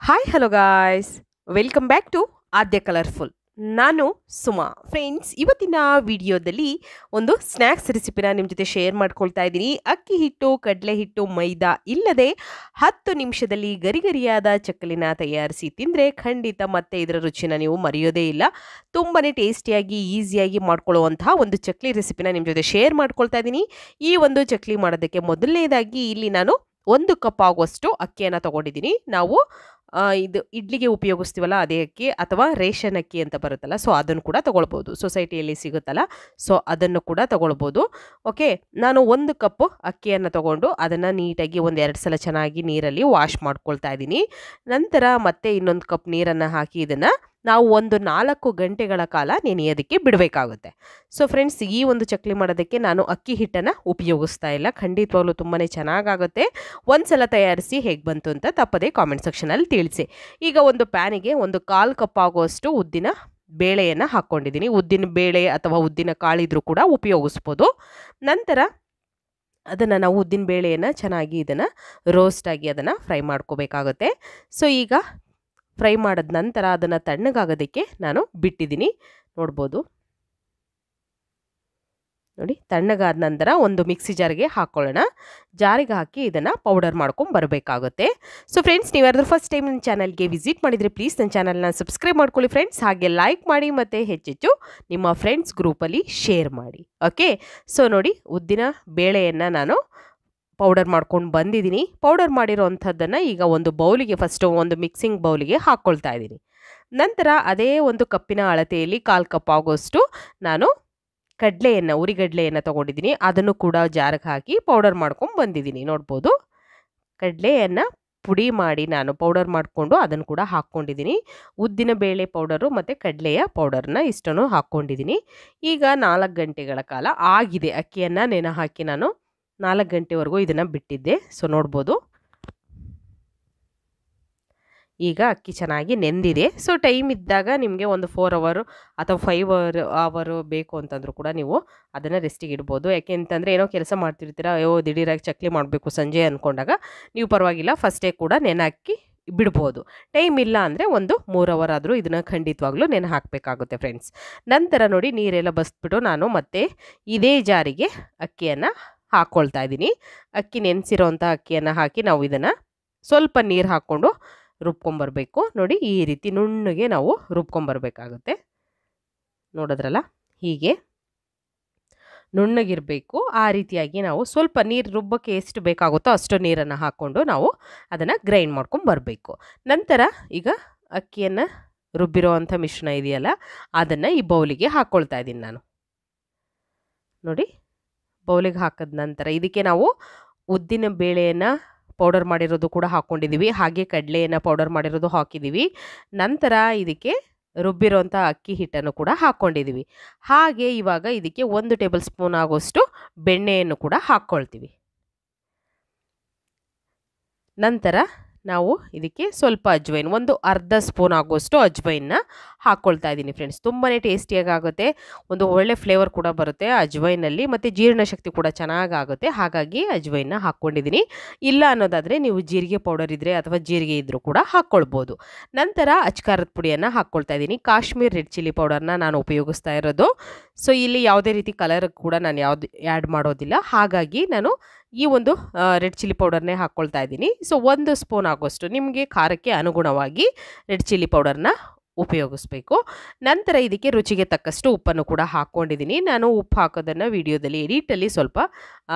Hi hello guys, welcome back to Adya colourful. ನಾನು Suma. Friends, ಇವತ್ತಿನ ವಿಡಿಯೋದಲ್ಲಿ ಒಂದು ಸ್ನ್ಯಾಕ್ಸ್ ರೆಸಿಪಿನ ನಿಮ್ಮ ಜೊತೆ ಶೇರ್ ಮಾಡ್ಕೊಳ್ತಾ ಇದ್ದೀನಿ. ಅಕ್ಕಿ ಹಿಟ್ಟು, ಕಡಲೆ ಹಿಟ್ಟು, ಮೈದಾ ಇಲ್ಲದೆ 10 ನಿಮಿಷದಲ್ಲಿ ಗರಿಗರಿಯಾದ ಚಕ್ಕಲಿನ ತಯಾರಿಸಿ ತಿಂದರೆ ಖಂಡಿತ ಮತ್ತೆ ಇದರ ರುಚಿನ ನೀವು ಮರೆಯೋದೇ ಇಲ್ಲ. ತುಂಬಾ ಟೇಸ್ಟಿಯಾಗಿ ಈಸಿಯಾಗಿ ಮಾಡ್ಕೊಳ್ಳುವಂತಹ ಒಂದು ಚಕ್ಲಿ ರೆಸಿಪಿನ ನಿಮ್ಮ ಜೊತೆ ಶೇರ್ ಮಾಡ್ಕೊಳ್ತಾ ಇದ್ದೀನಿ. ಈ ಒಂದು ಚಕ್ಲಿ ಮಾಡೋದಕ್ಕೆ ಮೊದಲನೇದಾಗಿ ಇಲ್ಲಿ ನಾನು 1 ಕಪ್ ಆಗುವಷ್ಟು ಅಕ್ಕಿಯನ್ನು ತಗೊಂಡಿದ್ದೀನಿ. ನಾವು ಇದು ಇಡ್ಲಿಗೆ ಉಪಯೋಗಿಸ್ತೀವಲ್ಲ ಅದೇ ಅಕ್ಕಿ, ಅಥವಾ ರೇಷನ್ ಅಕ್ಕಿ ಅಂತ ಬರುತ್ತಲ್ಲ, ಸೊ ಅದನ್ನು ಕೂಡ ತೊಗೊಳ್ಬೋದು. ಸೊಸೈಟಿಯಲ್ಲಿ ಸಿಗುತ್ತಲ್ಲ, ಸೊ ಅದನ್ನು ಕೂಡ ತೊಗೊಳ್ಬೋದು. ಓಕೆ, ನಾನು 1 ಕಪ್ಪು ಅಕ್ಕಿಯನ್ನು ತೊಗೊಂಡು ಅದನ್ನು ನೀಟಾಗಿ 1-2 ಸಲ ಚೆನ್ನಾಗಿ ನೀರಲ್ಲಿ ವಾಶ್ ಮಾಡ್ಕೊಳ್ತಾ ಇದ್ದೀನಿ. ನಂತರ ಮತ್ತೆ ಇನ್ನೊಂದು ಕಪ್ ನೀರನ್ನು ಹಾಕಿ ಇದನ್ನು ನಾವು 4 ಗಂಟೆಗಳ ಕಾಲ ನೆನೆಯೋದಕ್ಕೆ ಬಿಡಬೇಕಾಗುತ್ತೆ. ಸೊ ಫ್ರೆಂಡ್ಸ್, ಈ ಒಂದು ಚಕ್ಲಿ ಮಾಡೋದಕ್ಕೆ ನಾನು ಅಕ್ಕಿ ಹಿಟ್ಟನ್ನು ಉಪಯೋಗಿಸ್ತಾ ಇಲ್ಲ. ಖಂಡಿತವಾಗ್ಲೂ ತುಂಬಾ ಚೆನ್ನಾಗಾಗುತ್ತೆ. ಒಂದ್ಸಲ ತಯಾರಿಸಿ ಹೇಗೆ ಬಂತು ಅಂತ ತಪ್ಪದೆ ಕಾಮೆಂಟ್ ಸೆಕ್ಷನಲ್ಲಿ ತಿಳಿಸಿ. ಈಗ ಒಂದು ಪ್ಯಾನಿಗೆ 1/4 ಕಪ್ ಆಗುವಷ್ಟು ಉದ್ದಿನ ಬೇಳೆಯನ್ನು ಹಾಕ್ಕೊಂಡಿದ್ದೀನಿ. ಉದ್ದಿನ ಬೇಳೆ ಅಥವಾ ಉದ್ದಿನ ಕಾಳಿದ್ರೂ ಕೂಡ ಉಪಯೋಗಿಸ್ಬೋದು. ನಂತರ ಅದನ್ನು ನಾವು ಉದ್ದಿನ ಬೇಳೆಯನ್ನು ಚೆನ್ನಾಗಿ ಇದನ್ನು ರೋಸ್ಟಾಗಿ ಅದನ್ನು ಫ್ರೈ ಮಾಡ್ಕೋಬೇಕಾಗುತ್ತೆ. ಸೊ ಈಗ ಫ್ರೈ ಮಾಡಿದ ನಂತರ ಅದನ್ನು ತಣ್ಣಗಾಗೋದಕ್ಕೆ ನಾನು ಬಿಟ್ಟಿದ್ದೀನಿ. ನೋಡ್ಬೋದು, ನೋಡಿ, ತಣ್ಣಗಾದ ನಂತರ ಒಂದು ಮಿಕ್ಸಿ ಜಾರಿಗೆ ಹಾಕ್ಕೊಳ್ಳೋಣ. ಜಾರಿಗೆ ಹಾಕಿ ಇದನ್ನು ಪೌಡರ್ ಮಾಡ್ಕೊಂಡು ಬರಬೇಕಾಗುತ್ತೆ. ಸೊ ಫ್ರೆಂಡ್ಸ್, ನೀವು ಯಾರಾದ್ರೂ ಫಸ್ಟ್ ಟೈಮ್ ನನ್ನ ಚಾನಲ್ಗೆ ವಿಸಿಟ್ ಮಾಡಿದರೆ ಪ್ಲೀಸ್ ನನ್ನ ಚಾನಲ್ನ ಸಬ್ಸ್ಕ್ರೈಬ್ ಮಾಡ್ಕೊಳ್ಳಿ ಫ್ರೆಂಡ್ಸ್. ಹಾಗೆ ಲೈಕ್ ಮಾಡಿ ಮತ್ತು ಹೆಚ್ಚೆಚ್ಚು ನಿಮ್ಮ ಫ್ರೆಂಡ್ಸ್ ಗ್ರೂಪಲ್ಲಿ ಶೇರ್ ಮಾಡಿ. ಓಕೆ, ಸೊ ನೋಡಿ, ಉದ್ದಿನ ಬೇಳೆಯನ್ನು ನಾನು ಪೌಡರ್ ಮಾಡ್ಕೊಂಡು ಬಂದಿದ್ದೀನಿ. ಪೌಡರ್ ಮಾಡಿರೋವಂಥದ್ದನ್ನು ಈಗ ಒಂದು ಬೌಲಿಗೆ, ಫಸ್ಟು ಒಂದು ಮಿಕ್ಸಿಂಗ್ ಬೌಲಿಗೆ ಹಾಕ್ಕೊಳ್ತಾ ಇದ್ದೀನಿ. ನಂತರ ಅದೇ ಒಂದು ಕಪ್ಪಿನ ಅಳತೆಯಲ್ಲಿ 1/4 ಕಪ್ ಆಗೋಷ್ಟು ನಾನು ಉರಿಗಡಲೆಯನ್ನು ತೊಗೊಂಡಿದ್ದೀನಿ. ಅದನ್ನು ಕೂಡ ಜಾರಿಗೆ ಹಾಕಿ ಪೌಡರ್ ಮಾಡ್ಕೊಂಡು ಬಂದಿದ್ದೀನಿ. ನೋಡ್ಬೋದು, ಕಡಲೆಯನ್ನು ಪುಡಿ ಮಾಡಿ ನಾನು ಪೌಡರ್ ಮಾಡಿಕೊಂಡು ಅದನ್ನು ಕೂಡ ಹಾಕ್ಕೊಂಡಿದ್ದೀನಿ. ಉದ್ದಿನ ಬೇಳೆ ಪೌಡರು ಮತ್ತು ಕಡಲೆಯ ಪೌಡರ್ನ ಇಷ್ಟನ್ನು ಹಾಕ್ಕೊಂಡಿದ್ದೀನಿ. ಈಗ 4 ಗಂಟೆಗಳ ಕಾಲ ಆಗಿದೆ. ಅಕ್ಕಿಯನ್ನು ನೆನೆ ಹಾಕಿ ನಾನು 4 ಗಂಟೆವರೆಗೂ ಇದನ್ನು ಬಿಟ್ಟಿದ್ದೆ. ಸೊ ನೋಡ್ಬೋದು, ಈಗ ಅಕ್ಕಿ ಚೆನ್ನಾಗಿ ನೆಂದಿದೆ. ಸೊ ಟೈಮ್ ಇದ್ದಾಗ ನಿಮಗೆ ಒಂದು 4 ಅವರ್ ಅಥವಾ 5 ಅವರ್ ಬೇಕು ಅಂತಂದ್ರೂ ಕೂಡ ನೀವು ಅದನ್ನು ರೆಸ್ಟಿಗೆ ಇಡ್ಬೋದು. ಯಾಕೆ ಅಂತಂದರೆ ಏನೋ ಕೆಲಸ ಮಾಡ್ತಿರ್ತೀರ, ದಿಢೀರಾಗಿ ಚಕ್ಲಿ ಮಾಡಬೇಕು ಸಂಜೆ ಅಂದ್ಕೊಂಡಾಗ ನೀವು ಪರವಾಗಿಲ್ಲ ಫಸ್ಟೇ ಕೂಡ ನೆನೆ ಹಾಕಿ ಬಿಡ್ಬೋದು. ಟೈಮ್ ಇಲ್ಲ ಅಂದರೆ ಒಂದು 3 ಅವರ್ ಆದರೂ ಇದನ್ನು ಖಂಡಿತವಾಗ್ಲೂ ನೆನೆ ಹಾಕಬೇಕಾಗುತ್ತೆ ಫ್ರೆಂಡ್ಸ್. ನಂತರ ನೋಡಿ, ನೀರೆಲ್ಲ ಬಸ್ಬಿಟ್ಟು ನಾನು ಮತ್ತೆ ಇದೇ ಜಾರಿಗೆ ಅಕ್ಕಿಯನ್ನು ಹಾಕ್ಕೊಳ್ತಾ ಇದ್ದೀನಿ. ಅಕ್ಕಿ ನೆನೆಸಿರೋವಂಥ ಅಕ್ಕಿಯನ್ನು ಹಾಕಿ ನಾವು ಇದನ್ನು ಸ್ವಲ್ಪ ನೀರು ಹಾಕ್ಕೊಂಡು ರುಬ್ಕೊಂಬರ್ಬೇಕು. ನೋಡಿ, ಈ ರೀತಿ ನುಣ್ಣಗೆ ನಾವು ರುಬ್ಕೊಂಬರ್ಬೇಕಾಗುತ್ತೆ. ನೋಡಿದ್ರಲ್ಲ, ಹೀಗೆ ನುಣ್ಣಗಿರಬೇಕು. ಆ ರೀತಿಯಾಗಿ ನಾವು ಸ್ವಲ್ಪ ನೀರು, ರುಬ್ಬಕ್ಕೆ ಎಷ್ಟು ಬೇಕಾಗುತ್ತೋ ಅಷ್ಟು ನೀರನ್ನು ಹಾಕ್ಕೊಂಡು ನಾವು ಅದನ್ನು ಗ್ರೈಂಡ್ ಮಾಡ್ಕೊಂಬರಬೇಕು. ನಂತರ ಈಗ ಅಕ್ಕಿಯನ್ನು ರುಬ್ಬಿರೋವಂಥ ಮಿಶ್ರಣ ಇದೆಯಲ್ಲ, ಅದನ್ನು ಈ ಬೌಲಿಗೆ ಹಾಕ್ಕೊಳ್ತಾ ಇದ್ದೀನಿ ನಾನು. ನೋಡಿ, ಬೌಲಿಗೆ ಹಾಕಿದ ನಂತರ ಇದಕ್ಕೆ ನಾವು ಉದ್ದಿನ ಬೇಳೆಯನ್ನು ಪೌಡರ್ ಮಾಡಿರೋದು ಕೂಡ ಹಾಕ್ಕೊಂಡಿದ್ದೀವಿ. ಹಾಗೆ ಕಡಲೆಯನ್ನು ಪೌಡರ್ ಮಾಡಿರೋದು ಹಾಕಿದ್ದೀವಿ. ನಂತರ ಇದಕ್ಕೆ ರುಬ್ಬಿರೋಂಥ ಅಕ್ಕಿ ಹಿಟ್ಟನ್ನು ಕೂಡ ಹಾಕ್ಕೊಂಡಿದ್ದೀವಿ. ಹಾಗೆ ಇವಾಗ ಇದಕ್ಕೆ 1 ಟೇಬಲ್ ಸ್ಪೂನ್ ಆಗೋಷ್ಟು ಬೆಣ್ಣೆಯನ್ನು ಕೂಡ ಹಾಕ್ಕೊಳ್ತೀವಿ. ನಂತರ ನಾವು ಇದಕ್ಕೆ ಸ್ವಲ್ಪ ಅಜ್ವೈನ್, ಒಂದು ಅರ್ಧ ಸ್ಪೂನ್ ಆಗೋಷ್ಟು ಅಜ್ವೈನ್ನ ಹಾಕ್ಕೊಳ್ತಾ ಇದ್ದೀನಿ ಫ್ರೆಂಡ್ಸ್. ತುಂಬಾ ಟೇಸ್ಟಿಯಾಗಿ ಆಗುತ್ತೆ, ಒಂದು ಒಳ್ಳೆ ಫ್ಲೇವರ್ ಕೂಡ ಬರುತ್ತೆ ಅಜ್ವೈನಲ್ಲಿ, ಮತ್ತು ಜೀರ್ಣಶಕ್ತಿ ಕೂಡ ಚೆನ್ನಾಗಾಗುತ್ತೆ. ಹಾಗಾಗಿ ಅಜ್ವೈನ್ನ ಹಾಕ್ಕೊಂಡಿದ್ದೀನಿ. ಇಲ್ಲ ಅನ್ನೋದಾದರೆ ನೀವು ಜೀರಿಗೆ ಪೌಡರ್ ಇದ್ದರೆ ಅಥವಾ ಜೀರಿಗೆ ಇದ್ದರೂ ಕೂಡ ಹಾಕ್ಕೊಳ್ಬೋದು. ನಂತರ ಅಚ್ಕಾರದ ಪುಡಿಯನ್ನು ಹಾಕ್ಕೊಳ್ತಾ ಇದ್ದೀನಿ. ಕಾಶ್ಮೀರ್ ರೆಡ್ ಚಿಲ್ಲಿ ಪೌಡರ್ನ ನಾನು ಉಪಯೋಗಿಸ್ತಾ ಇರೋದು. ಸೊ ಇಲ್ಲಿ ಯಾವುದೇ ರೀತಿ ಕಲರ್ ಕೂಡ ನಾನು ಯಾವುದು ಆ್ಯಡ್ ಮಾಡೋದಿಲ್ಲ. ಹಾಗಾಗಿ ನಾನು ಈ ಒಂದು ರೆಡ್ ಚಿಲ್ಲಿ ಪೌಡರ್ನೇ ಹಾಕ್ಕೊಳ್ತಾ ಇದ್ದೀನಿ. ಸೊ 1 ಸ್ಪೂನ್ ಆಗೋಷ್ಟು ನಿಮಗೆ ಖಾರಕ್ಕೆ ಅನುಗುಣವಾಗಿ ರೆಡ್ ಚಿಲ್ಲಿ ಪೌಡರ್ನ ಉಪಯೋಗಿಸ್ಬೇಕು. ನಂತರ ಇದಕ್ಕೆ ರುಚಿಗೆ ತಕ್ಕಷ್ಟು ಉಪ್ಪನ್ನು ಕೂಡ ಹಾಕ್ಕೊಂಡಿದ್ದೀನಿ. ನಾನು ಉಪ್ಪು ಹಾಕೋದನ್ನು ವಿಡಿಯೋದಲ್ಲಿ ಎಡಿಟಲ್ಲಿ ಸ್ವಲ್ಪ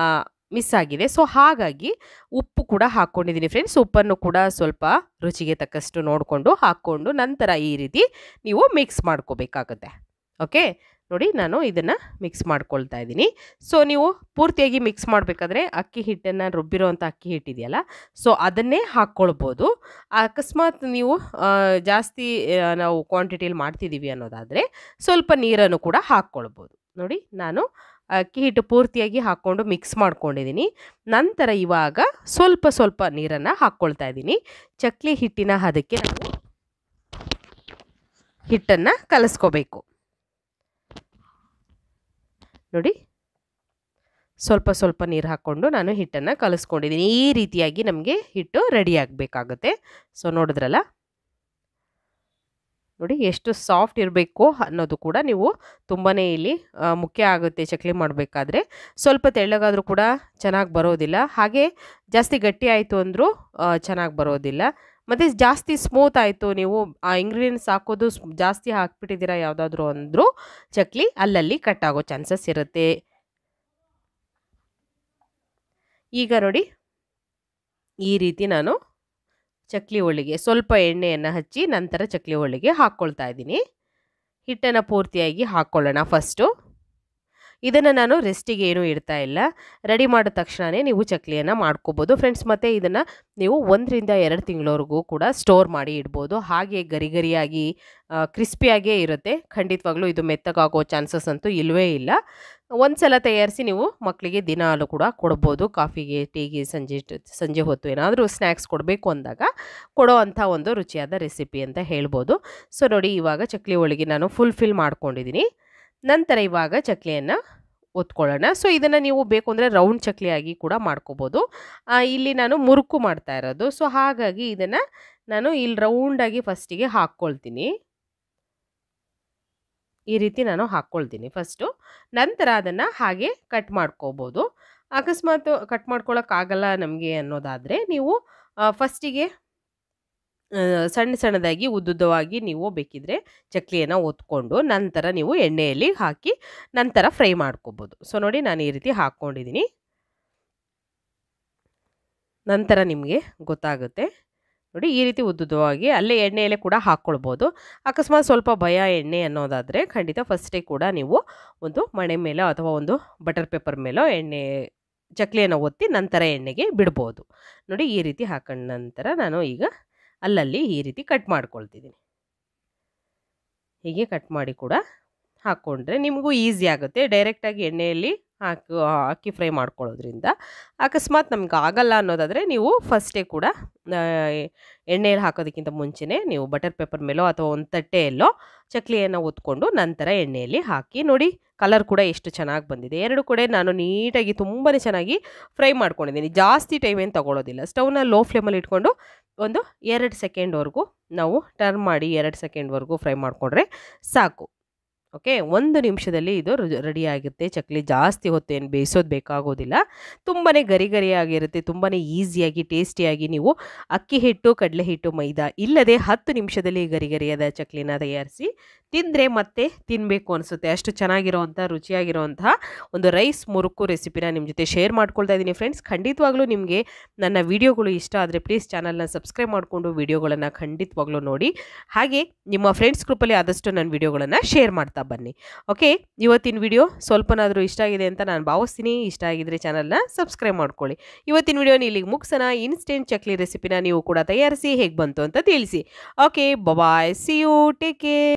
ಮಿಸ್ ಆಗಿದೆ. ಸೊ ಹಾಗಾಗಿ ಉಪ್ಪು ಕೂಡ ಹಾಕ್ಕೊಂಡಿದ್ದೀನಿ ಫ್ರೆಂಡ್ಸ್. ಉಪ್ಪನ್ನು ಕೂಡ ಸ್ವಲ್ಪ ರುಚಿಗೆ ತಕ್ಕಷ್ಟು ನೋಡಿಕೊಂಡು ಹಾಕ್ಕೊಂಡು ನಂತರ ಈ ರೀತಿ ನೀವು ಮಿಕ್ಸ್ ಮಾಡ್ಕೋಬೇಕಾಗುತ್ತೆ. ಓಕೆ, ನೋಡಿ, ನಾನು ಇದನ್ನು ಮಿಕ್ಸ್ ಮಾಡ್ಕೊಳ್ತಾ ಇದ್ದೀನಿ. ಸೊ ನೀವು ಪೂರ್ತಿಯಾಗಿ ಮಿಕ್ಸ್ ಮಾಡಬೇಕಾದ್ರೆ ಅಕ್ಕಿ ಹಿಟ್ಟನ್ನು, ರುಬ್ಬಿರೋವಂಥ ಅಕ್ಕಿ ಹಿಟ್ಟಿದೆಯಲ್ಲ, ಸೊ ಅದನ್ನೇ ಹಾಕ್ಕೊಳ್ಬೋದು. ಅಕಸ್ಮಾತ್ ನೀವು ಜಾಸ್ತಿ ನಾವು ಕ್ವಾಂಟಿಟಿಯಲ್ಲಿ ಮಾಡ್ತಿದ್ದೀವಿ ಅನ್ನೋದಾದರೆ ಸ್ವಲ್ಪ ನೀರನ್ನು ಕೂಡ ಹಾಕ್ಕೊಳ್ಬೋದು. ನೋಡಿ, ನಾನು ಅಕ್ಕಿ ಹಿಟ್ಟು ಪೂರ್ತಿಯಾಗಿ ಹಾಕ್ಕೊಂಡು ಮಿಕ್ಸ್ ಮಾಡ್ಕೊಂಡಿದ್ದೀನಿ. ನಂತರ ಇವಾಗ ಸ್ವಲ್ಪ ನೀರನ್ನು ಹಾಕ್ಕೊಳ್ತಾ ಇದ್ದೀನಿ. ಚಕ್ಲಿ ಹಿಟ್ಟಿನ ಹದಕ್ಕೆ ನಾವು ಹಿಟ್ಟನ್ನು ಕಲಿಸ್ಕೋಬೇಕು. ನೋಡಿ, ಸ್ವಲ್ಪ ನೀರು ಹಾಕ್ಕೊಂಡು ನಾನು ಹಿಟ್ಟನ್ನು ಕಲಿಸ್ಕೊಂಡಿದ್ದೀನಿ. ಈ ರೀತಿಯಾಗಿ ನಮಗೆ ಹಿಟ್ಟು ರೆಡಿ ಆಗಬೇಕಾಗುತ್ತೆ. ಸೊ ನೋಡಿದ್ರಲ್ಲ, ನೋಡಿ ಎಷ್ಟು ಸಾಫ್ಟ್ ಇರಬೇಕು ಅನ್ನೋದು ಕೂಡ ನೀವು ತುಂಬಾ ಇಲ್ಲಿ ಮುಖ್ಯ ಆಗುತ್ತೆ ಚಕ್ಲಿ ಮಾಡಬೇಕಾದ್ರೆ. ಸ್ವಲ್ಪ ತೆಳ್ಳಗಾದರೂ ಕೂಡ ಚೆನ್ನಾಗಿ ಬರೋದಿಲ್ಲ, ಹಾಗೆ ಜಾಸ್ತಿ ಗಟ್ಟಿ ಆಯಿತು ಅಂದರೂ ಚೆನ್ನಾಗಿ ಬರೋದಿಲ್ಲ. ಮತ್ತು ಜಾಸ್ತಿ ಸ್ಮೂತ್ ಆಯಿತು, ನೀವು ಆ ಇಂಗ್ರೀಡಿಯೆಂಟ್ಸ್ ಹಾಕೋದು ಜಾಸ್ತಿ ಹಾಕ್ಬಿಟ್ಟಿದ್ದೀರಾ ಯಾವುದಾದ್ರೂ ಅಂದರೂ ಚಕ್ಲಿ ಅಲ್ಲಲ್ಲಿ ಕಟ್ ಆಗೋ ಚಾನ್ಸಸ್ ಇರುತ್ತೆ. ಈಗ ನೋಡಿ ಈ ರೀತಿ ನಾನು ಚಕ್ಲಿ ಒಳ್ಳಿಗೆ ಸ್ವಲ್ಪ ಎಣ್ಣೆಯನ್ನು ಹಚ್ಚಿ ನಂತರ ಚಕ್ಲಿ ಒಳ್ಳಿಗೆ ಹಾಕ್ಕೊಳ್ತಾ ಇದ್ದೀನಿ. ಹಿಟ್ಟನ್ನು ಪೂರ್ತಿಯಾಗಿ ಹಾಕ್ಕೊಳ್ಳೋಣ ಫಸ್ಟು. ಇದನ್ನು ನಾನು ರೆಸ್ಟಿಗೆ ಏನೂ ಇಡ್ತಾ ಇಲ್ಲ, ರೆಡಿ ಮಾಡಿದ ತಕ್ಷಣವೇ ನೀವು ಚಕ್ಲಿಯನ್ನು ಮಾಡ್ಕೋಬೋದು ಫ್ರೆಂಡ್ಸ್. ಮತ್ತು ಇದನ್ನು ನೀವು 1 ರಿಂದ 2 ತಿಂಗಳವರೆಗೂ ಕೂಡ ಸ್ಟೋರ್ ಮಾಡಿ ಇಡ್ಬೋದು. ಹಾಗೆ ಗರಿ ಗರಿಯಾಗಿ ಕ್ರಿಸ್ಪಿಯಾಗೇ ಇರುತ್ತೆ. ಖಂಡಿತವಾಗ್ಲೂ ಇದು ಮೆತ್ತಗಾಗೋ ಚಾನ್ಸಸ್ ಅಂತೂ ಇಲ್ಲವೇ ಇಲ್ಲ. ಒಂದು ಸಲ ತಯಾರಿಸಿ ನೀವು ಮಕ್ಕಳಿಗೆ ದಿನಾಲೂ ಕೂಡ ಕೊಡ್ಬೋದು. ಕಾಫಿಗೆ, ಟೀಗೆ, ಸಂಜೆ ಹೊತ್ತು ಏನಾದರೂ ಸ್ನ್ಯಾಕ್ಸ್ ಕೊಡಬೇಕು ಅಂದಾಗ ಕೊಡೋ ಅಂಥ ಒಂದು ರುಚಿಯಾದ ರೆಸಿಪಿ ಅಂತ ಹೇಳ್ಬೋದು. ಸೊ ನೋಡಿ, ಇವಾಗ ಚಕ್ಲಿ ಒಳಗೆ ನಾನು ಫಿಲ್ ಮಾಡ್ಕೊಂಡಿದ್ದೀನಿ. ನಂತರ ಇವಾಗ ಚಕ್ಲಿಯನ್ನು ಒತ್ಕೊಳ್ಳೋಣ. ಸೊ ಇದನ್ನು ನೀವು ಬೇಕು ಅಂದರೆ ರೌಂಡ್ ಚಕ್ಲಿಯಾಗಿ ಕೂಡ ಮಾಡ್ಕೋಬೋದು. ಇಲ್ಲಿ ನಾನು ಮುರುಕು ಮಾಡ್ತಾ ಇರೋದು, ಸೊ ಹಾಗಾಗಿ ಇದನ್ನು ನಾನು ಇಲ್ಲಿ ರೌಂಡಾಗಿ ಫಸ್ಟಿಗೆ ಹಾಕ್ಕೊಳ್ತೀನಿ. ಈ ರೀತಿ ನಾನು ಹಾಕ್ಕೊಳ್ತೀನಿ ಫಸ್ಟು. ನಂತರ ಅದನ್ನು ಹಾಗೆ ಕಟ್ ಮಾಡ್ಕೋಬೋದು. ಅಕಸ್ಮಾತ್ ಕಟ್ ಮಾಡ್ಕೊಳ್ಳೋಕ್ಕಾಗಲ್ಲ ನಮಗೆ ಅನ್ನೋದಾದರೆ ನೀವು ಫಸ್ಟಿಗೆ ಸಣ್ಣದಾಗಿ ಉದ್ದುದ್ದವಾಗಿ ನೀವು ಬೇಕಿದ್ರೆ ಚಕ್ಲಿಯನ್ನು ಒತ್ಕೊಂಡು ನಂತರ ನೀವು ಎಣ್ಣೆಯಲ್ಲಿ ಹಾಕಿ ನಂತರ ಫ್ರೈ ಮಾಡ್ಕೋಬೋದು. ಸೊ ನೋಡಿ, ನಾನು ಈ ರೀತಿ ಹಾಕ್ಕೊಂಡಿದ್ದೀನಿ. ನಂತರ ನಿಮಗೆ ಗೊತ್ತಾಗುತ್ತೆ ನೋಡಿ, ಈ ರೀತಿ ಉದ್ದುದ್ದವಾಗಿ ಅಲ್ಲೇ ಎಣ್ಣೆಯಲ್ಲೇ ಕೂಡ ಹಾಕ್ಕೊಳ್ಬೋದು. ಅಕಸ್ಮಾತ್ ಸ್ವಲ್ಪ ಭಯ ಎಣ್ಣೆ ಅನ್ನೋದಾದರೆ ಖಂಡಿತ ಫಸ್ಟೇ ಕೂಡ ನೀವು ಒಂದು ಮಣೆ ಮೇಲೋ ಅಥವಾ ಒಂದು ಬಟರ್ ಪೇಪರ್ ಮೇಲೋ ಚಕ್ಲಿಯನ್ನು ಒತ್ತಿ ನಂತರ ಎಣ್ಣೆಗೆ ಬಿಡ್ಬೋದು. ನೋಡಿ, ಈ ರೀತಿ ಹಾಕೊಂಡ ನಂತರ ನಾನು ಈಗ ಅಲ್ಲಲ್ಲಿ ಈ ರೀತಿ ಕಟ್ ಮಾಡ್ಕೊಳ್ತಿದ್ದೀನಿ. ಹೀಗೆ ಕಟ್ ಮಾಡಿ ಕೂಡ ಹಾಕ್ಕೊಂಡ್ರೆ ನಿಮಗೂ ಈಸಿ ಆಗುತ್ತೆ. ಡೈರೆಕ್ಟಾಗಿ ಎಣ್ಣೆಯಲ್ಲಿ ಹಾಕಿ ಫ್ರೈ ಮಾಡ್ಕೊಳ್ಳೋದ್ರಿಂದ. ಅಕಸ್ಮಾತ್ ನಮ್ಗೆ ಆಗಲ್ಲ ಅನ್ನೋದಾದರೆ ನೀವು ಫಸ್ಟೇ ಕೂಡ ಎಣ್ಣೆಯಲ್ಲಿ ಹಾಕೋದಕ್ಕಿಂತ ಮುಂಚೆನೇ ನೀವು ಬಟರ್ ಪೇಪರ್ ಮೇಲೋ ಅಥವಾ ಒಂದು ತಟ್ಟೆಯಲ್ಲೋ ಚಕ್ಲಿಯನ್ನು ಒತ್ಕೊಂಡು ನಂತರ ಎಣ್ಣೆಯಲ್ಲಿ ಹಾಕಿ. ನೋಡಿ, ಕಲರ್ ಕೂಡ ಎಷ್ಟು ಚೆನ್ನಾಗಿ ಬಂದಿದೆ. ಎರಡು ಕಡೆ ನಾನು ನೀಟಾಗಿ ತುಂಬಾ ಚೆನ್ನಾಗಿ ಫ್ರೈ ಮಾಡ್ಕೊಂಡಿದ್ದೀನಿ. ಜಾಸ್ತಿ ಟೈಮ್ ಏನು ತಗೊಳ್ಳೋದಿಲ್ಲ. ಸ್ಟವ್ನ ಲೋ ಫ್ಲೇಮಲ್ಲಿ ಇಟ್ಕೊಂಡು ಒಂದು 2 ಸೆಕೆಂಡ್ವರೆಗೂ ನಾವು ಟರ್ನ್ ಮಾಡಿ 2 ಸೆಕೆಂಡ್ವರೆಗೂ ಫ್ರೈ ಮಾಡಿಕೊಂಡ್ರೆ ಸಾಕು. ಓಕೆ, 1 ನಿಮಿಷದಲ್ಲಿ ಇದು ರೆಡಿ ಆಗುತ್ತೆ. ಚಕ್ಲಿ ಜಾಸ್ತಿ ಹೊತ್ತೇನು ಬೇಯಿಸೋದು ಬೇಕಾಗೋದಿಲ್ಲ. ತುಂಬಾ ಗರಿ ಗರಿಯಾಗಿರುತ್ತೆ. ತುಂಬಾ ಈಸಿಯಾಗಿ ಟೇಸ್ಟಿಯಾಗಿ ನೀವು ಅಕ್ಕಿ ಹಿಟ್ಟು, ಕಡಲೆ ಹಿಟ್ಟು, ಮೈದಾ ಇಲ್ಲದೆ 10 ನಿಮಿಷದಲ್ಲಿ ಗರಿ ಗರಿಯಾದ ಚಕ್ಲಿನ ತಯಾರಿಸಿ ತಿಂದರೆ ಮತ್ತೆ ತಿನ್ನಬೇಕು ಅನಿಸುತ್ತೆ. ಅಷ್ಟು ಚೆನ್ನಾಗಿರೋವಂಥ ರುಚಿಯಾಗಿರೋವಂತಹ ಒಂದು ರೈಸ್ ಮುರುಕು ರೆಸಿಪಿನ ನಿಮ್ಮ ಜೊತೆ ಶೇರ್ ಮಾಡ್ಕೊಳ್ತಾ ಇದ್ದೀನಿ ಫ್ರೆಂಡ್ಸ್. ಖಂಡಿತವಾಗ್ಲೂ ನಿಮಗೆ ನನ್ನ ವಿಡಿಯೋಗಳು ಇಷ್ಟ ಆದರೆ ಪ್ಲೀಸ್ ಚಾನಲ್ನ ಸಬ್ಸ್ಕ್ರೈಬ್ ಮಾಡಿಕೊಂಡು ವಿಡಿಯೋಗಳನ್ನು ಖಂಡಿತವಾಗ್ಲೂ ನೋಡಿ. ಹಾಗೆ ನಿಮ್ಮ ಫ್ರೆಂಡ್ಸ್ ಗ್ರೂಪಲ್ಲಿ ಆದಷ್ಟು ನನ್ನ ವಿಡಿಯೋಗಳನ್ನು ಶೇರ್ ಮಾಡ್ತಾ ಬನ್ನಿ. ಓಕೆ, ಇವತ್ತಿನ ವಿಡಿಯೋ ಸ್ವಲ್ಪನಾದರೂ ಇಷ್ಟ ಆಗಿದೆ ಅಂತ ನಾನು ಭಾವಿಸ್ತೀನಿ. ಇಷ್ಟ ಆಗಿದ್ರೆ ಚಾನಲ್ನ ಸಬ್ಸ್ಕ್ರೈಬ್ ಮಾಡ್ಕೊಳ್ಳಿ. ಇವತ್ತಿನ ವಿಡಿಯೋನ ಇಲ್ಲಿಗೆ ಮುಗಿಸೋಣ. ಇನ್ಸ್ಟೆಂಟ್ ಚಕ್ಲಿ ರೆಸಿಪಿನ ನೀವು ಕೂಡ ತಯಾರಿಸಿ ಹೇಗೆ ಬಂತು ಅಂತ ತಿಳಿಸಿ. Okay, bye, see you, take care.